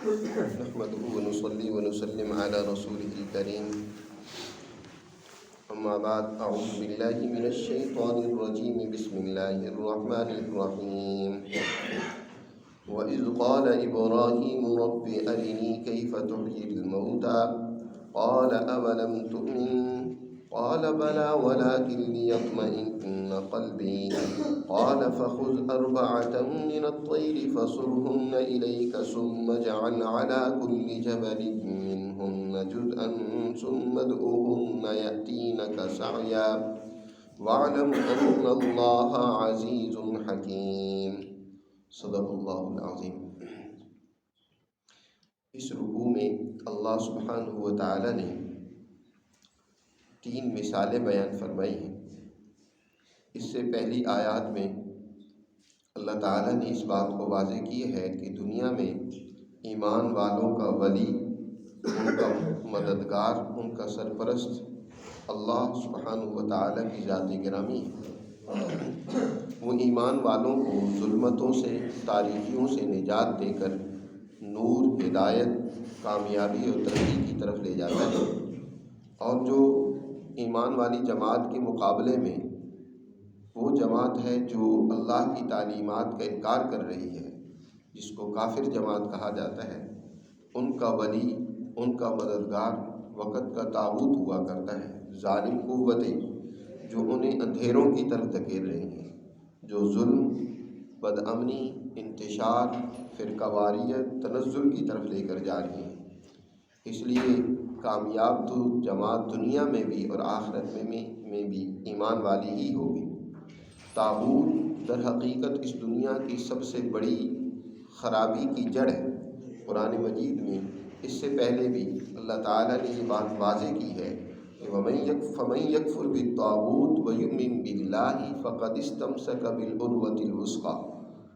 نحمده ونصلي ونسلم على رسوله الكريم. أما بعد، أعوذ بالله من الشيطان الرجيم. بسم الله الرحمن الرحيم. وإذ قال إبراهيم رب أرني كيف تحيي الموتى قال أولم تؤمن قال بلى ولكن ليطمئن قلبي قال فخذ أربعة من الطير فصرهن إليك ثم اجعل على كل جبل منهن جزءا ثم ادعوهن يأتينك سعيا واعلم أن الله عزيز حكيم. صدق اللہ العظیم. اس رکوع میں اللہ سبحانہ و تعالی نے 3 مثالیں بیان فرمائی ہیں. اس سے پہلی آیات میں اللہ تعالیٰ نے اس بات کو واضح کی ہے کہ دنیا میں ایمان والوں کا ولی، ان کا مددگار، ان کا سرپرست اللہ سبحانہ و تعالیٰ کی ذات گرامی ہے. وہ ایمان والوں کو ظلمتوں سے، تاریکیوں سے نجات دے کر نور، ہدایت، کامیابی اور ترقی کی طرف لے جاتا ہے. اور جو ایمان والی جماعت کے مقابلے میں وہ جماعت ہے جو اللہ کی تعلیمات کا انکار کر رہی ہے، جس کو کافر جماعت کہا جاتا ہے، ان کا ولی، ان کا مددگار وقت کا طاغوت ہوا کرتا ہے. ظالم قوتیں جو انہیں اندھیروں کی طرف دھکیل رہی ہیں، جو ظلم، بدامنی، انتشار، فرقہ واریت، تنزل کی طرف لے کر جا رہی ہیں. اس لیے کامیاب تو جماعت دنیا میں بھی اور آخرت میں بھی ایمان والی ہی ہوگی. طاغوت در حقیقت اس دنیا کی سب سے بڑی خرابی کی جڑ ہے. قرآن مجید میں اس سے پہلے بھی اللہ تعالیٰ نے یہ بات واضح کی ہے کہ فَمَن يَكْفُرْ بِالطَّاغُوتِ وَيُؤْمِن بِاللَّهِ فَقَدِ اسْتَمْسَكَ بِالْعُرْوَةِ الْوُثْقَىٰ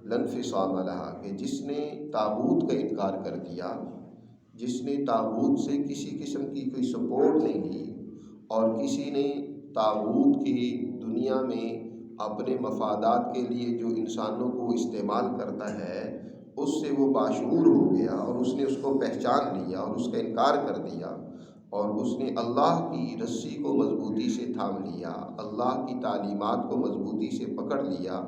لَا انفصام لَهَا. کہ جس نے طاغوت کا انکار کر دیا، جس نے طاغوت سے کسی قسم کی کوئی سپورٹ نہیں لی اور کسی نے طاغوت کی دنیا میں اپنے مفادات کے لیے جو انسانوں کو استعمال کرتا ہے، اس سے وہ باشعور ہو گیا اور اس نے اس کو پہچان لیا اور اس کا انکار کر دیا اور اس نے اللہ کی رسی کو مضبوطی سے تھام لیا، اللہ کی تعلیمات کو مضبوطی سے پکڑ لیا،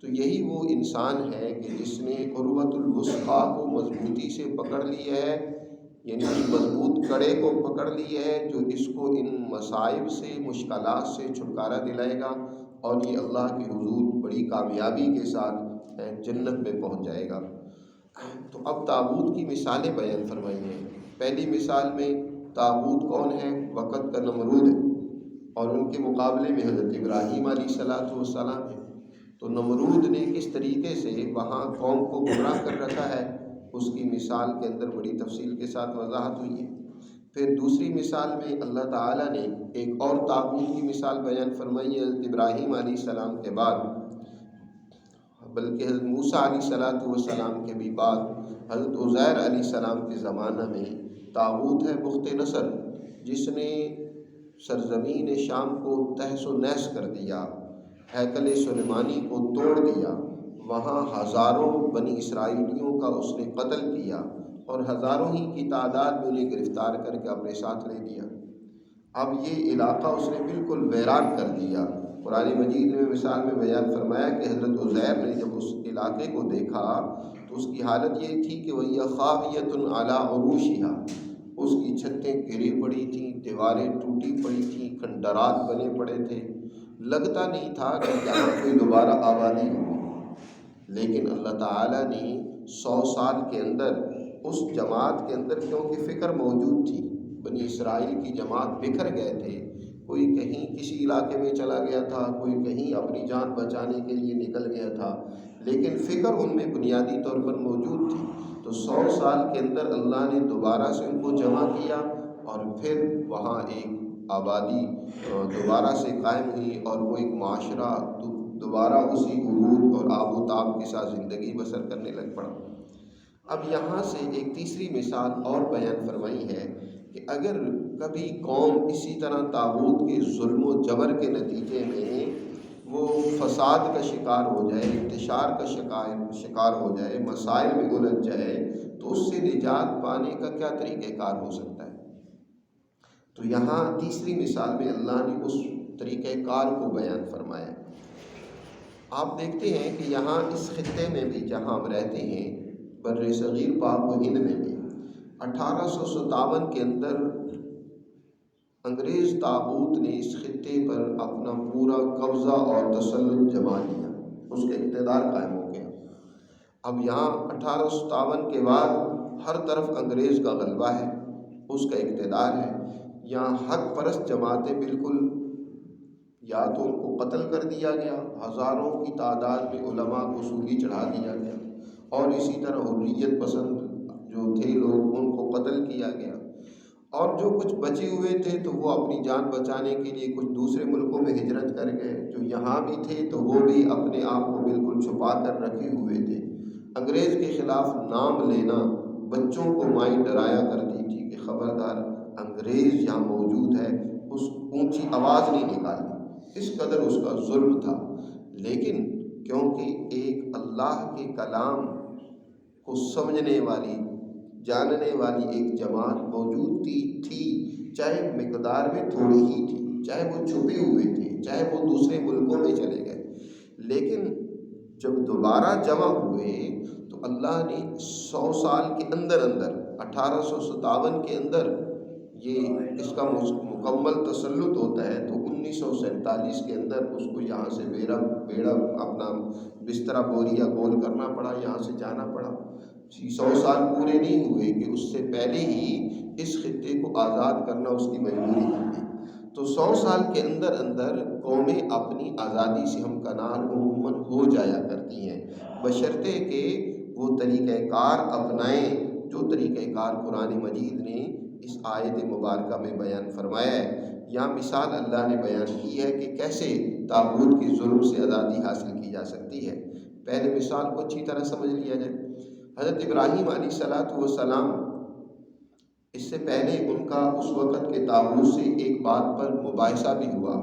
تو یہی وہ انسان ہے کہ جس نے عروۃ الوثقیٰ کو مضبوطی سے پکڑ لی ہے، یعنی مضبوط کڑے کو پکڑ لی ہے، جو اس کو ان مصائب سے، مشکلات سے چھٹکارا دلائے گا اور یہ اللہ کے حضور بڑی کامیابی کے ساتھ جنت میں پہنچ جائے گا. تو اب طاغوت کی مثالیں بیان فرمائی ہیں. پہلی مثال میں طاغوت کون ہے؟ وقت کا نمرود ہے، اور ان کے مقابلے میں حضرت ابراہیم علیہ السلام ہے. تو نمرود نے کس طریقے سے وہاں قوم کو گمراہ کر رکھا ہے، اس کی مثال کے اندر بڑی تفصیل کے ساتھ وضاحت ہوئی ہے. پھر دوسری مثال میں اللہ تعالیٰ نے ایک اور طاغوت کی مثال بیان فرمائی ہے. حضرت ابراہیم علیہ السلام کے بعد، بلکہ حضرت موسیٰ علیہ السلام کے بھی بعد، حضرت عزیر علیہ السلام کے زمانہ میں طاغوت ہے بخت نصر، جس نے سرزمین شام کو تہس و نیس کر دیا، ہیکل سلیمانی کو توڑ دیا، وہاں ہزاروں بنی اسرائیلیوں کا اس نے قتل کیا اور ہزاروں ہی کی تعداد میں انہیں گرفتار کر کے اپنے ساتھ لے لیا. اب یہ علاقہ اس نے بالکل ویران کر دیا. قرآن مجید نے مثال میں بیان فرمایا کہ حضرت عزیر نے جب اس علاقے کو دیکھا تو اس کی حالت یہ تھی کہ وَهِيَ خَاوِيَةٌ عَلَىٰ عُرُوشِهَا، اس کی چھتیں گری پڑی تھیں، دیواریں ٹوٹی پڑی تھیں، کھنڈرات بنے پڑے تھے. لگتا نہیں تھا کہ یہاں کوئی دوبارہ آبادی ہوگی. لیکن اللہ تعالیٰ نے 100 سال کے اندر اس جماعت کے اندر، کیونکہ فکر موجود تھی، بنی اسرائیل کی جماعت بکھر گئے تھے، کوئی کہیں کسی علاقے میں چلا گیا تھا، کوئی کہیں اپنی جان بچانے کے لیے نکل گیا تھا، لیکن فکر ان میں بنیادی طور پر موجود تھی. تو 100 سال کے اندر اللہ نے دوبارہ سے ان کو جمع کیا اور پھر وہاں ایک آبادی دوبارہ سے قائم ہوئی اور وہ ایک معاشرہ دوبارہ اسی عروج اور آب و تاب کے ساتھ زندگی بسر کرنے لگ پڑا. اب یہاں سے ایک تیسری مثال اور بیان فرمائی ہے کہ اگر کبھی قوم اسی طرح طاغوت کے ظلم و جبر کے نتیجے میں وہ فساد کا شکار ہو جائے، انتشار کا شکار ہو جائے، مسائل میں الجھ جائے، تو اس سے نجات پانے کا کیا طریقہ کار ہو سکتا ہے؟ تو یہاں تیسری مثال میں اللہ نے اس طریقہ کار کو بیان فرمایا۔ آپ دیکھتے ہیں کہ یہاں اس خطے میں بھی جہاں ہم رہتے ہیں، بر صغیر پاک و ہند میں بھی 1857 کے اندر انگریز طاغوت نے اس خطے پر اپنا پورا قبضہ اور تسلط جما لیا، اس کا اقتدار قائم ہو گیا۔ اب یہاں 1857 کے بعد ہر طرف انگریز کا غلبہ ہے، اس کا اقتدار ہے۔ یہاں حق پرست جماعتیں بالکل، یا تو ان کو قتل کر دیا گیا، ہزاروں کی تعداد میں علماء کو سولی چڑھا دیا گیا، اور اسی طرح حریت پسند جو تھے لوگ ان کو قتل کیا گیا، اور جو کچھ بچے ہوئے تھے تو وہ اپنی جان بچانے کے لیے کچھ دوسرے ملکوں میں ہجرت کر گئے، جو یہاں بھی تھے تو وہ بھی اپنے آپ کو بالکل چھپا کر رکھے ہوئے تھے۔ انگریز کے خلاف نام لینا بچوں کو مائیں ڈرایا کرتی تھی کہ خبردار انگریز یہاں موجود ہے، اس اونچی آواز نہیں نکالنی، اس قدر اس کا ظلم تھا۔ لیکن کیونکہ ایک اللہ کے کلام کو سمجھنے والی، جاننے والی ایک جماعت موجود تھی، چاہے مقدار میں تھوڑی ہی تھی، چاہے وہ چھپے ہوئے تھے، چاہے وہ دوسرے ملکوں میں چلے گئے، لیکن جب دوبارہ جمع ہوئے تو اللہ نے 100 سال کے اندر 1857 کے اندر یہ اس کا مکمل تسلط ہوتا ہے، تو 1947 کے اندر اس کو یہاں سے بیڑا اپنا بستر بوریا گول کرنا پڑا، یہاں سے جانا پڑا۔ 100 سال پورے نہیں ہوئے کہ اس سے پہلے ہی اس خطے کو آزاد کرنا اس کی مجبوری بن گئی۔ تو 100 سال کے اندر قومیں اپنی آزادی سے ہمکنار عموماً ہو جایا کرتی ہیں، بشرطے کہ وہ طریقہ کار اپنائیں جو طریقہ کار قرآن مجید نے اس آیت مبارکہ میں بیان فرمایا ہے۔ یہاں مثال اللہ نے بیان کی ہے کہ کیسے طاغوت کے ظلم سے آزادی حاصل کی جا سکتی ہے۔ پہلے مثال کو اچھی طرح سمجھ لیا جائے۔ حضرت ابراہیم علیہ السلام، اس سے پہلے ان کا اس وقت کے طاغوت سے ایک بات پر مباحثہ بھی ہوا،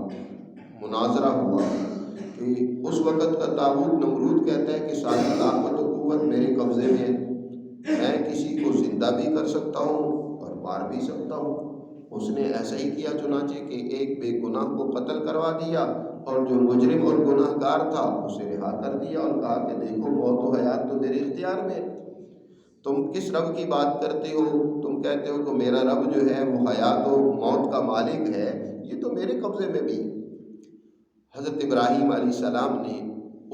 مناظرہ ہوا، کہ اس وقت کا طاغوت نمرود کہتا ہے کہ ساری طاقت و قوت میرے قبضے میں ہے، میں کسی کو زندہ بھی کر سکتا ہوں اور مار بھی سکتا ہوں۔ اس نے ایسا ہی کیا، چنانچہ کہ ایک بے گناہ کو قتل کروا دیا، اور جو مجرم اور گناہ گار تھا اسے رہا کر دیا، اور کہا کہ دیکھو موت و حیات تو میرے اختیار میں ہے، تم کس رب کی بات کرتے ہو؟ تم کہتے ہو کہ میرا رب جو ہے وہ حیات و موت کا مالک ہے، یہ تو میرے قبضے میں بھی ہے۔ حضرت ابراہیم علیہ السلام نے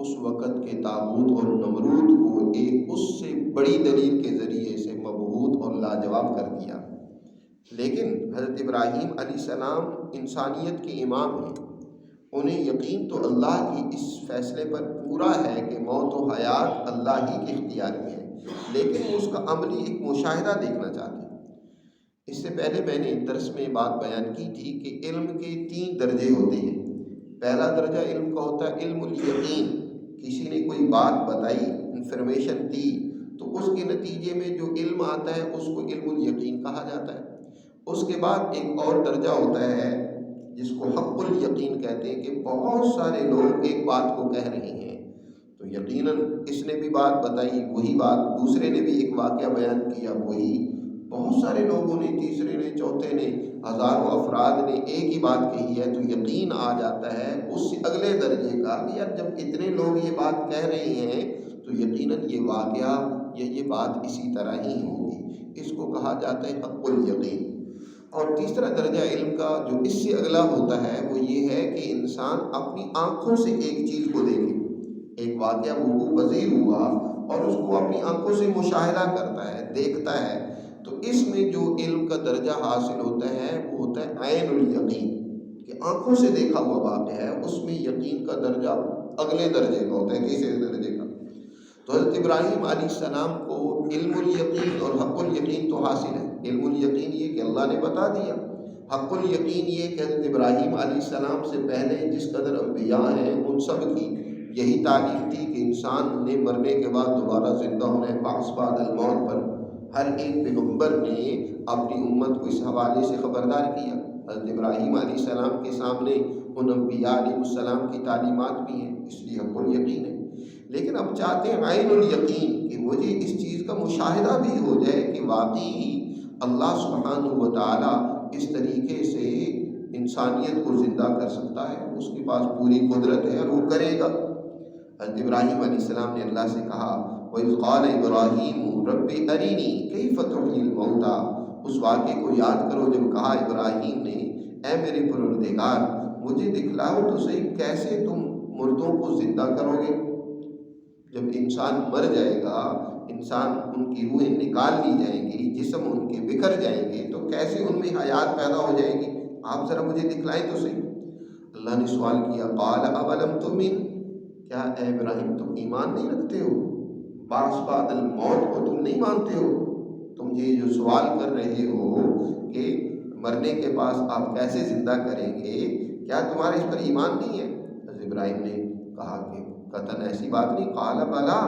اس وقت کے طاغوت اور نمرود کو ایک اس سے بڑی دلیل کے ذریعے سے مبہوت اور لاجواب کر دیا۔ لیکن حضرت ابراہیم علیہ السلام انسانیت کے امام ہیں، انہیں یقین تو اللہ کی اس فیصلے پر پورا ہے کہ موت و حیات اللہ ہی کے اختیار میں ہے، لیکن وہ اس کا عملی ایک مشاہدہ دیکھنا چاہتے ہیں۔ اس سے پہلے میں نے درس میں بات بیان کی تھی کہ علم کے 3 درجے ہوتے ہیں۔ پہلا درجہ علم کا ہوتا ہے علم الیقین، کسی نے کوئی بات بتائی، انفارمیشن دی، تو اس کے نتیجے میں جو علم آتا ہے اس کو علم الیقین کہا جاتا ہے۔ اس کے بعد ایک اور درجہ ہوتا ہے جس کو حق الیقین کہتے ہیں، کہ بہت سارے لوگ ایک بات کو کہہ رہے ہیں، تو یقیناً اس نے بھی بات بتائی وہی بات، دوسرے نے بھی ایک واقعہ بیان کیا وہی، بہت سارے لوگوں نے، تیسرے نے، چوتھے نے، ہزاروں افراد نے ایک ہی بات کہی ہے، تو یقین آ جاتا ہے اس سے اگلے درجے کا کہ یار جب اتنے لوگ یہ بات کہہ رہے ہیں تو یقیناً یہ واقعہ یا یہ بات اسی طرح ہی ہوگی، اس کو کہا جاتا ہے حق الیقین۔ اور تیسرا درجہ علم کا جو اس سے اگلا ہوتا ہے وہ یہ ہے کہ انسان اپنی آنکھوں سے ایک چیز کو دیکھے، ایک واقعہ وقوع پذیر ہوا اور اس کو اپنی آنکھوں سے مشاہدہ کرتا ہے، دیکھتا ہے، تو اس میں جو علم کا درجہ حاصل ہوتا ہے وہ ہوتا ہے عین الیقین، کہ آنکھوں سے دیکھا ہوا واقعہ ہے، اس میں یقین کا درجہ اگلے درجے کا ہوتا ہے، تیسرے درجے کا۔ تو حضرت ابراہیم علیہ السلام کو علم الیقین اور حق الیقین تو حاصل ہے۔ علم الیقین یہ کہ اللہ نے بتا دیا، حق الیقین یہ کہ حضرت ابراہیم علیہ السلام سے پہلے جس قدر انبیاء ہیں ان سب کی یہی تعلیم تھی کہ انسان نے مرنے کے بعد دوبارہ زندہ ہونا ہے، بعث بعد الموت پر۔ ہر ایک پیغمبر نے اپنی امت کو اس حوالے سے خبردار کیا۔ حضرت ابراہیم علیہ السلام کے سامنے ان انبیاء علیہ السلام کی تعلیمات بھی ہیں، اس لیے حق الیقین ہے۔ لیکن اب چاہتے ہیں عین الیقین، کہ مجھے اس چیز کا مشاہدہ بھی ہو جائے کہ واقعی اللہ سبحانہ و تعالیٰ اس طریقے سے انسانیت کو زندہ کر سکتا ہے، اس کے پاس پوری قدرت ہے اور وہ کرے گا۔ حضرت ابراہیم علیہ السلام نے اللہ سے کہا وَإِذْ قَالَ إِبْرَاهِيمُ رَبِّ أَرِنِي كَيْفَ تُحْيِي الْمَوْتَىٰ، اس واقعے کو یاد کرو جب کہا ابراہیم نے اے میرے پروردگار مجھے دکھلاؤ تو صحیح کیسے تم مردوں کو زندہ کرو گے۔ جب انسان مر جائے گا، انسان ان کی روحیں نکال لی جائیں گی، جسم ان کے بکھر جائیں گے، تو کیسے ان میں حیات پیدا ہو جائے گی، آپ ذرا مجھے دکھلائیں تو صحیح۔ اللہ نے سوال کیا قال اولم تؤمن، کیا اے ابراہیم تم ایمان نہیں رکھتے ہو، بعث بعد الموت کو تم نہیں مانتے ہو، تم یہ جو سوال کر رہے ہو کہ مرنے کے پاس آپ کیسے زندہ کریں گے، کیا تمہارے اس پر ایمان نہیں ہے؟ حضرت ابراہیم نے کہا کہ قطعاً ایسی بات نہیں، قال بلا،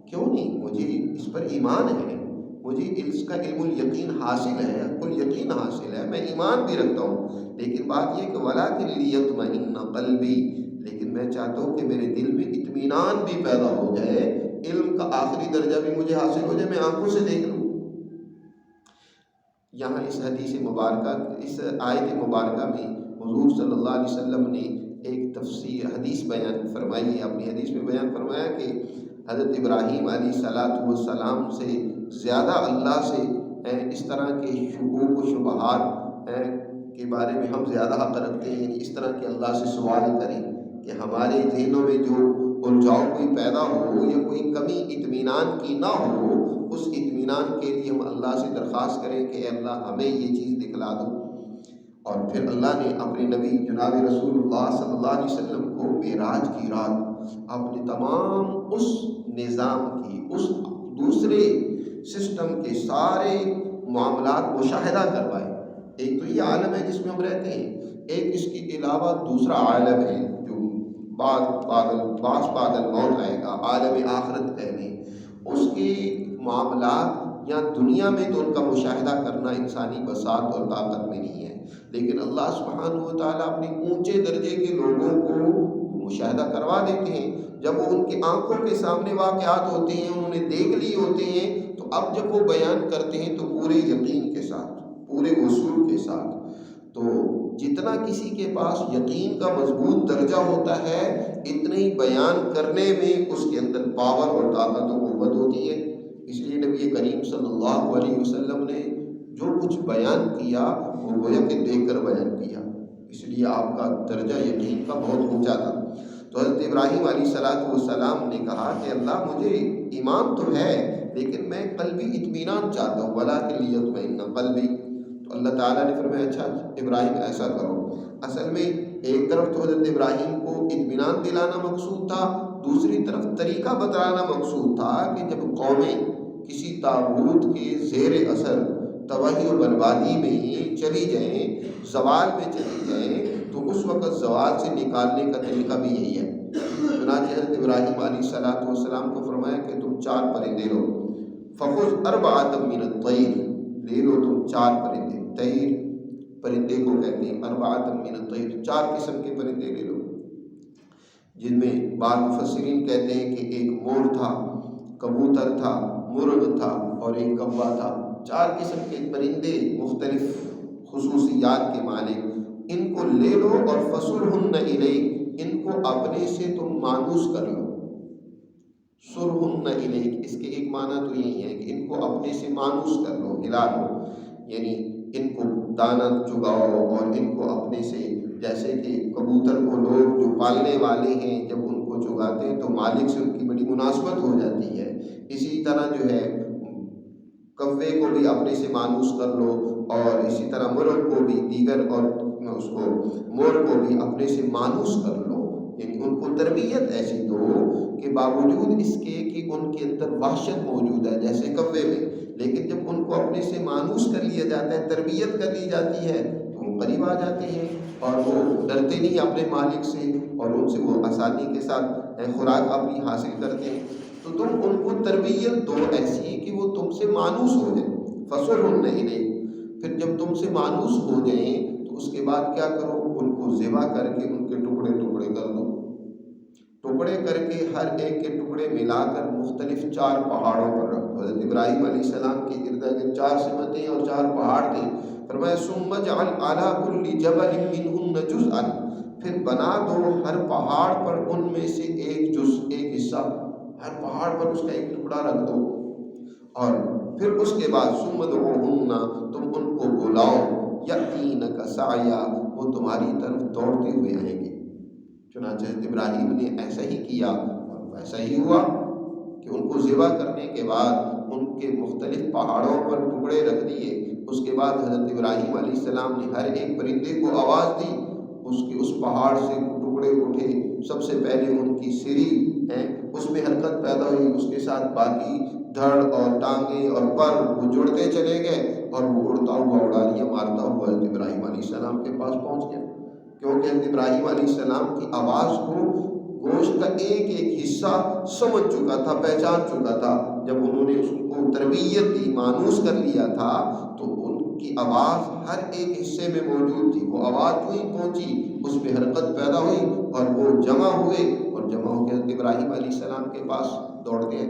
کیوں نہیں، مجھے اس پر ایمان ہے، مجھے اس کا علم الیقین حاصل ہے، کل یقین حاصل ہے، میں ایمان بھی رکھتا ہوں، لیکن بات یہ کہ ولیکن لیطمئن قلبی، لیکن میں چاہتا ہوں کہ میرے دل میں اطمینان بھی پیدا ہو جائے، علم کا آخری درجہ بھی مجھے حاصل ہو جائے، میں آنکھوں سے دیکھ لوں۔ یہاں اس حدیث مبارکہ، اس آیت مبارکہ میں حضور صلی اللہ علیہ وسلم نے ایک تفسیر حدیث بیان فرمائی ہے، اپنی حدیث میں بیان فرمایا کہ حضرت ابراہیم علیہ السلام سے زیادہ اللہ سے اس طرح کے شکوک و شبہات کے بارے میں ہم زیادہ حق رکھتے ہیں، یعنی اس طرح کے اللہ سے سوال کریں کہ ہمارے ذہنوں میں جو الجھاؤ کوئی پیدا ہو یا کوئی کمی اطمینان کی نہ ہو، اس اطمینان کے لیے ہم اللہ سے درخواست کریں کہ اے اللہ ہمیں یہ چیز دکھلا دو۔ اور پھر اللہ نے اپنے نبی جناب رسول اللہ صلی اللہ علیہ وسلم کو معراج کی رات اپنے تمام اس نظام کی، اس دوسرے سسٹم کے سارے معاملات مشاہدہ کروائے۔ ایک تو یہ عالم ہے جس میں ہم رہتے ہیں، ایک اس کے علاوہ دوسرا عالم ہے جو بعث بعد الموت آئے گا، عالم آخرت کہنے، اس کے معاملات یا دنیا میں تو ان کا مشاہدہ کرنا انسانی بساط اور طاقت میں نہیں ہے، لیکن اللہ سبحانہ و تعالیٰ اپنے اونچے درجے کے لوگوں کو مشاہدہ کروا دیتے ہیں۔ جب وہ ان کی آنکھوں کے سامنے واقعات ہوتے ہیں، انہوں نے دیکھ لیے ہوتے ہیں، تو اب جب وہ بیان کرتے ہیں تو پورے یقین کے ساتھ، پورے وصول کے ساتھ۔ تو جتنا کسی کے پاس یقین کا مضبوط درجہ ہوتا ہے، اتنے ہی بیان کرنے میں اس کے اندر پاور اور طاقت و قوت ہوتی ہے۔ اس لیے نبی کریم صلی اللہ علیہ وسلم نے جو کچھ بیان کیا وہ گویا کہ دیکھ کر بیان کیا، اس لیے آپ کا درجہ یقین کا بہت اونچا تھا۔ تو حضرت ابراہیم علیہ السلام نے کہا کہ اللہ مجھے ایمان تو ہے لیکن میں قلبی اطمینان چاہتا ہوں، ولیکن لیطمئن قلبی۔ تو اللہ تعالیٰ نے فرمایا اچھا ابراہیم ایسا کرو۔ اصل میں ایک طرف تو حضرت ابراہیم کو اطمینان دلانا مقصود تھا، دوسری طرف طریقہ بتانا مقصود تھا کہ جب قومیں کسی طاغوت کے زیر اثر تباہی و بربادی میں چلی جائیں، زوال میں چلی جائیں، تو اس وقت زوال سے نکالنے کا طریقہ بھی یہی ہے۔ چنانچہ حضرت ابراہیم علیہ السلام کو فرمایا کہ تم 4 پرندے لو، فخذ 4 من الطیر، لے لو تم 4 پرندے، طیر پرندے کو کہتے ہیں، 4 من الطیر، 4 قسم کے پرندے لے لو، جن میں بعض مفسرین کہتے ہیں کہ ایک مور تھا، کبوتر تھا، مرغ تھا اور ایک کوا تھا، 4 قسم کے پرندے مختلف خصوصیات کے مالک، ان کو لے لو اور فصرہن الیک، ان کو اپنے سے تم مانوس کر لو۔ سرہن الیک، اس کے ایک معنی تو یہی ہے کہ ان کو اپنے سے مانوس کر لو، ہلا لو، یعنی ان کو دانہ چگاؤ اور ان کو اپنے سے، جیسے کہ کبوتر کو لوگ جو پالنے والے ہیں جب ان کو چگاتے ہیں تو مالک سے ان کی بڑی مناسبت ہو جاتی ہے، اسی طرح جو ہے کوے کو بھی اپنے سے مانوس کر لو، اور اسی طرح مرغ کو بھی، دیگر اور اس کو مور کو بھی اپنے سے مانوس کر لو، یعنی ان کو تربیت ایسی دو کہ باوجود اس کے کہ ان کے اندر وحشت موجود ہے جیسے کوے میں، لیکن جب ان کو اپنے سے مانوس کر لیا جاتا ہے، تربیت کر لی جاتی ہے، تو وہ قریب آ جاتے ہیں اور وہ ڈرتے نہیں اپنے مالک سے، اور ان سے وہ آسانی کے ساتھ خوراک اپنی حاصل کرتے ہیں۔ تو تم ان کو تربیت دو ایسی کہ وہ تم سے مانوس ہو جائیں، فصرہن الیک، پھر جب تم سے مانوس ہو جائیں تو تو اس کے بعد کیا کرو، ان کو ذبح کر کے ان کے ٹکڑے ٹکڑے کر دو، ٹکڑے کر کے ہر ایک کے ٹکڑے ملا کر مختلف 4 پہاڑوں پر رکھ دو۔ حضرت ابراہیم علیہ السلام کے ارد گرد 4 سمتیں اور 4 پہاڑ تھے۔ فرمایا ثم اجعل علی کل جبل منہن جزءا، پھر بنا دو ہر پہاڑ پر ان میں سے ایک جز، ایک حصہ، ہر پہاڑ پر اس کا ایک ٹکڑا رکھ دو، اور پھر اس کے بعد ثم ادعوہن، تم ان کو بلاؤ، یأتینک سعیا، وہ تمہاری طرف دوڑتے ہوئے آئیں گے۔ چنانچہ حضرت ابراہیم نے ایسا ہی کیا اور ویسا ہی ہوا کہ ان کو ذبح کرنے کے بعد ان کے مختلف پہاڑوں پر ٹکڑے رکھ دیے۔ اس کے بعد حضرت ابراہیم علیہ السلام نے ہر ایک پرندے کو آواز دی، اس پہاڑ سے ٹکڑے اٹھے، سب سے پہلے ان کی سری ہے اس میں حرکت پیدا ہوئی، اس کے ساتھ باقی دھڑ اور ٹانگیں اور پر وہ جڑتے چلے گئے، اور وہ اڑتا ہوا اڑالیاں مارتا ہوا حضرت ابراہیم علیہ السلام کے پاس پہنچ گیا، کیونکہ حضرت ابراہیم علیہ السلام کی آواز کو گوشت کا ایک ایک حصہ سمجھ چکا تھا، پہچان چکا تھا۔ جب انہوں نے اس کو تربیت دی، مانوس کر لیا تھا، تو ان کی آواز ہر ایک حصے میں موجود تھی۔ وہ آواز جو ہی پہنچی اس میں حرکت پیدا ہوئی اور وہ جمع ہوئے، اور جمع ہو کے حضرت ابراہیم علیہ السلام کے پاس دوڑ گئے۔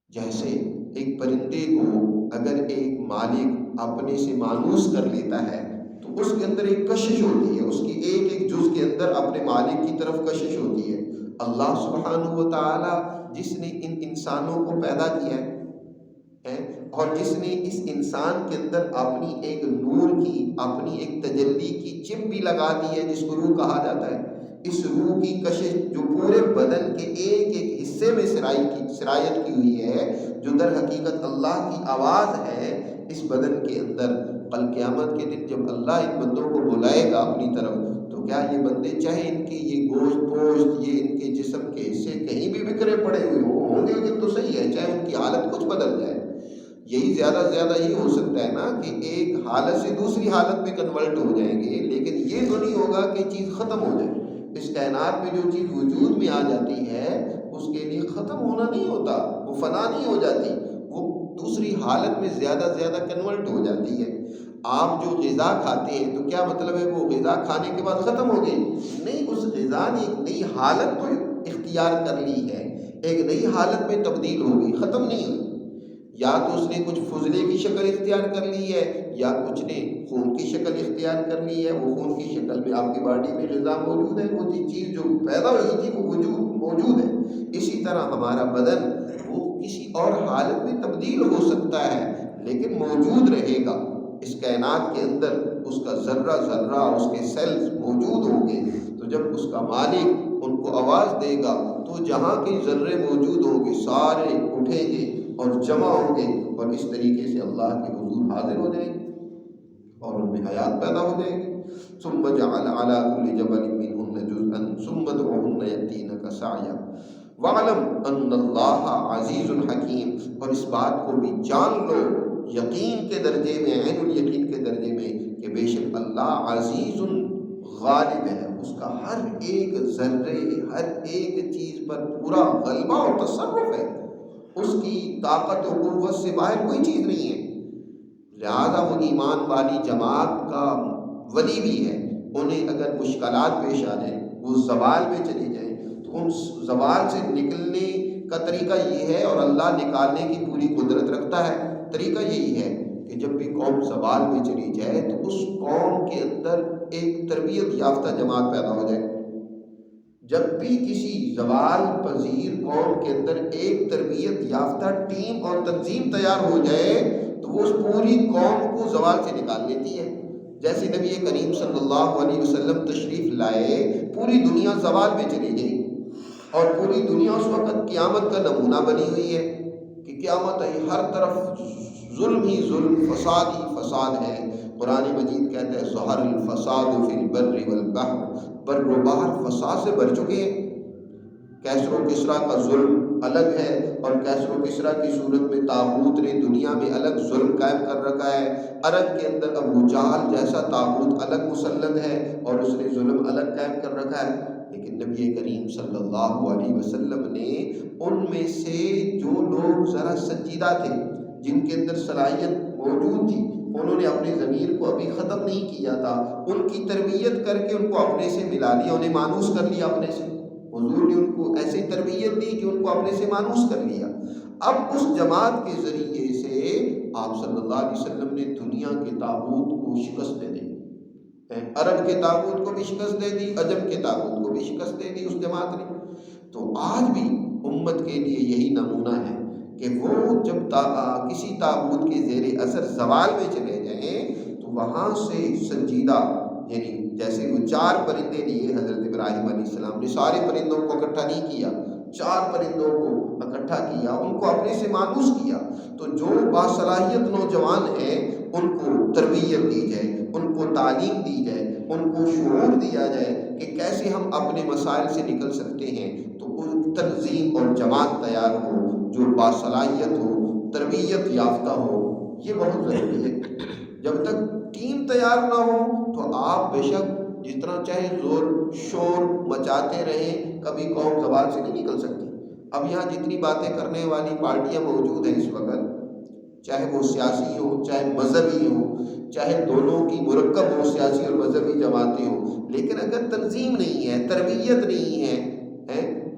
جیسے ایک پرندے کو اگر ایک مالک اپنے سے مانوس کر لیتا ہے تو اس کے اندر ایک کشش ہوتی ہے، اس کی ایک ایک جز کے اندر اپنے مالک کی طرف کشش ہوتی ہے۔ اللہ سبحانہ و تعالی جس نے ان انسانوں کو پیدا کیا ہے اور جس نے اس انسان کے اندر اپنی ایک نور کی، اپنی ایک تجلی کی چپ بھی لگا دی ہے جس کو روح کہا جاتا ہے، اس روح کی کشش جو پورے بدن کے ایک ایک حصے میں سرایت کی ہوئی ہے، جو در حقیقت اللہ کی آواز ہے اس بدن کے اندر، کل قیامت کے دن جب اللہ ان بندوں کو بلائے گا اپنی طرف، تو کیا یہ بندے چاہے ان کے یہ گوشت پوشت، یہ ان کے جسم کے حصے کہیں بھی بکھرے پڑے ہوئے ہوں گے کہ تو صحیح ہے، چاہے ان کی حالت کچھ بدل جائے، یہی زیادہ سے زیادہ یہ ہو سکتا ہے نا کہ ایک حالت سے دوسری حالت میں کنورٹ ہو جائیں گے، لیکن یہ تو نہیں ہوگا کہ چیز ختم ہو جائے۔ اس کائنات میں جو چیز وجود میں آ جاتی ہے اس کے لیے ختم ہونا نہیں ہوتا، وہ فنا نہیں ہو جاتی، وہ دوسری حالت میں زیادہ سے زیادہ کنورٹ ہو جاتی ہے۔ آپ جو غذا کھاتے ہیں تو کیا مطلب ہے وہ غذا کھانے کے بعد ختم ہو گئی؟ نہیں، اس غذا نے ایک نئی حالت کو اختیار کر لی ہے، ایک نئی حالت میں تبدیل ہو گئی، ختم نہیں ہوئی۔ یا تو اس نے کچھ فضلے کی شکل اختیار کر لی ہے، یا کچھ نے خون کی شکل اختیار کر لی ہے۔ وہ خون کی شکل میں آپ کی باڈی میں غذا موجود ہے، وہ چیز جو پیدا ہوئی تھی وہ وجود موجود ہے۔ اسی طرح ہمارا بدن وہ کسی اور حالت میں تبدیل ہو سکتا ہے لیکن موجود رہے گا۔ اس کائنات کے اندر اس کا ذرہ ذرہ، اس کے سیلز موجود ہوں گے، تو جب اس کا مالک ان کو آواز دے گا تو جہاں کے ذرے موجود ہوں گے سارے اٹھیں گے اور جمع ہوں گے، اور اس طریقے سے اللہ کے حضور حاضر ہو جائیں گے اور ان میں حیات پیدا ہو جائے گی۔ ثم جعل على كل جبل منهن جزءا ثم ادعوهن يأتينك سعيا واعلم ان اللہ عزیز حکیم، اور اس بات کو بھی جان لو یقین کے درجے میں، عین الیقین کے درجے میں، کہ بے شک اللہ عزیز غالب ہے، اس کا ہر ایک ذرے، ہر ایک چیز پر پورا غلبہ اور تصرف ہے، اس کی طاقت و قوت سے باہر کوئی چیز نہیں ہے۔ لہذا وہ ایمان والی جماعت کا ولی بھی ہے، انہیں اگر مشکلات پیش آ جائیں، وہ زوال میں چلی جائیں، تو ان زوال سے نکلنے کا طریقہ یہ ہے، اور اللہ نکالنے کی پوری قدرت رکھتا ہے، طریقہ یہی ہے کہ جب بھی قوم زوال میں چلی جائے تو اس قوم کے اندر ایک تربیت یافتہ جماعت پیدا ہو جائے۔ جب بھی کسی زوال پذیر قوم کے اندر ایک تربیت یافتہ ٹیم اور تنظیم تیار ہو جائے تو وہ اس پوری قوم کو زوال سے نکال لیتی ہے۔ جیسے نبی کریم صلی اللہ علیہ وسلم تشریف لائے، پوری دنیا زوال میں چلی گئی، اور پوری دنیا اس وقت قیامت کا نمونہ بنی ہوئی ہے کہ قیامت ہے، ہر طرف ظلم ہی ظلم، فساد ہی فساد ہے۔ قرآن مجید کہتا ہے ظہر الفساد فی البر والبحر، بر و بحر فساد سے بھر چکے ہیں۔ کیسر و کسریٰ کا ظلم الگ ہے، اور کیسر و کسریٰ کی صورت میں طاغوت نے دنیا میں الگ ظلم قائم کر رکھا ہے۔ عرب کے اندر ابو جہل جیسا طاغوت الگ مسلط ہے اور اس نے ظلم الگ قائم کر رکھا ہے۔ لیکن نبی کریم صلی اللہ علیہ وسلم نے ان میں سے جو لوگ ذرا سنجیدہ تھے، جن کے اندر صلاحیت موجود تھی، انہوں نے اپنے ضمیر کو ابھی ختم نہیں کیا تھا، ان کی تربیت کر کے ان کو اپنے سے ملا لیا، انہیں مانوس کر لیا اپنے سے۔ حضور نے ان کو ایسی تربیت دی کہ ان کو اپنے سے مانوس کر لیا۔ اب اس جماعت کے ذریعے سے آپ صلی اللہ علیہ وسلم نے دنیا کے طاغوت کو شکست دے دی، عرب کے طاغوت کو بھی شکست دے دی، عجم کے طاغوت کو بھی شکست دے دی اس جماعت نے۔ تو آج بھی امت کے لیے یہی نمونہ ہے کہ وہ جب کسی طاغوت کے زیر اثر زوال میں چلے جائیں تو وہاں سے سنجیدہ، یعنی جیسے وہ 4 پرندے لیے حضرت ابراہیم علیہ السلام نے، سارے پرندوں کو اکٹھا نہیں کیا، 4 پرندوں کو اکٹھا کیا، ان کو اپنے سے مانوس کیا۔ تو جو باصلاحیت نوجوان ہیں ان کو تربیت دی جائے، ان کو تعلیم دی جائے، ان کو شعور دیا جائے کہ کیسے ہم اپنے مسائل سے نکل سکتے ہیں، تو ان تنظیم اور جماعت تیار ہو جو باصلاحیت ہو، تربیت یافتہ ہو، یہ بہت ضروری ہے۔ جب تک ٹیم تیار نہ ہو تو آپ بے شک جتنا چاہے زور شور مچاتے رہیں، کبھی قوم زوال سے نہیں نکل سکتی۔ اب یہاں جتنی باتیں کرنے والی پارٹیاں موجود ہیں اس وقت، چاہے وہ سیاسی ہو، چاہے مذہبی ہو، چاہے دونوں کی مرکب ہو، سیاسی اور مذہبی جماعتیں ہوں، لیکن اگر تنظیم نہیں ہے، تربیت نہیں ہے،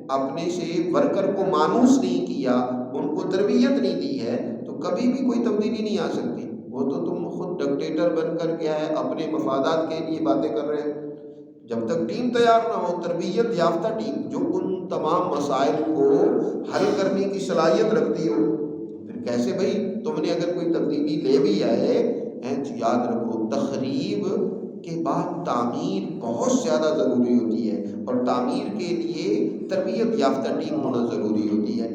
اپنے سے ورکر کو مانوس نہیں کیا، ان کو تربیت نہیں دی ہے، تو کبھی بھی کوئی تبدیلی نہیں آ سکتی۔ وہ تو تم خود ڈکٹیٹر بن کر کیا ہے اپنے مفادات کے لیے باتیں کر رہے ہیں۔ جب تک ٹیم تیار نہ ہو، تربیت یافتہ ٹیم جو ان تمام مسائل کو حل کرنے کی صلاحیت رکھتی ہو، پھر کیسے بھائی تم نے اگر کوئی تبدیلی لے بھی آئے، تو یاد رکھو تخریب کے بعد تعمیر بہت زیادہ ضروری ہوتی ہے، اور تعمیر کے لیے تربیت یافتہ ٹیم ہونا ضروری ہوتی ہے۔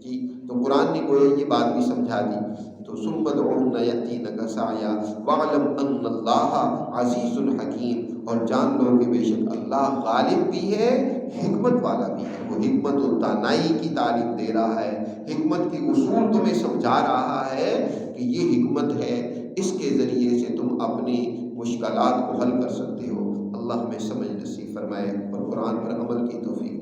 جی، تو قرآن نے گویا یہ بات بھی سمجھا دی۔ تو ثم ادعوہن یأتینک سعیا واعلم ان اللہ عزیز حکیم، اور جان لو کہ بے شک اللہ غالب بھی ہے، حکمت والا بھی ہے۔ وہ حکمت و دانائی کی تعلیم دے رہا ہے، حکمت کی اصول تمہیں سمجھا رہا ہے کہ یہ حکمت ہے، اس کے ذریعے سے تم اپنی مشکلات کو حل کر سکتے ہو۔ اللہ ہمیں سمجھ نصیب فرمائے اور قرآن پر عمل کی توفیق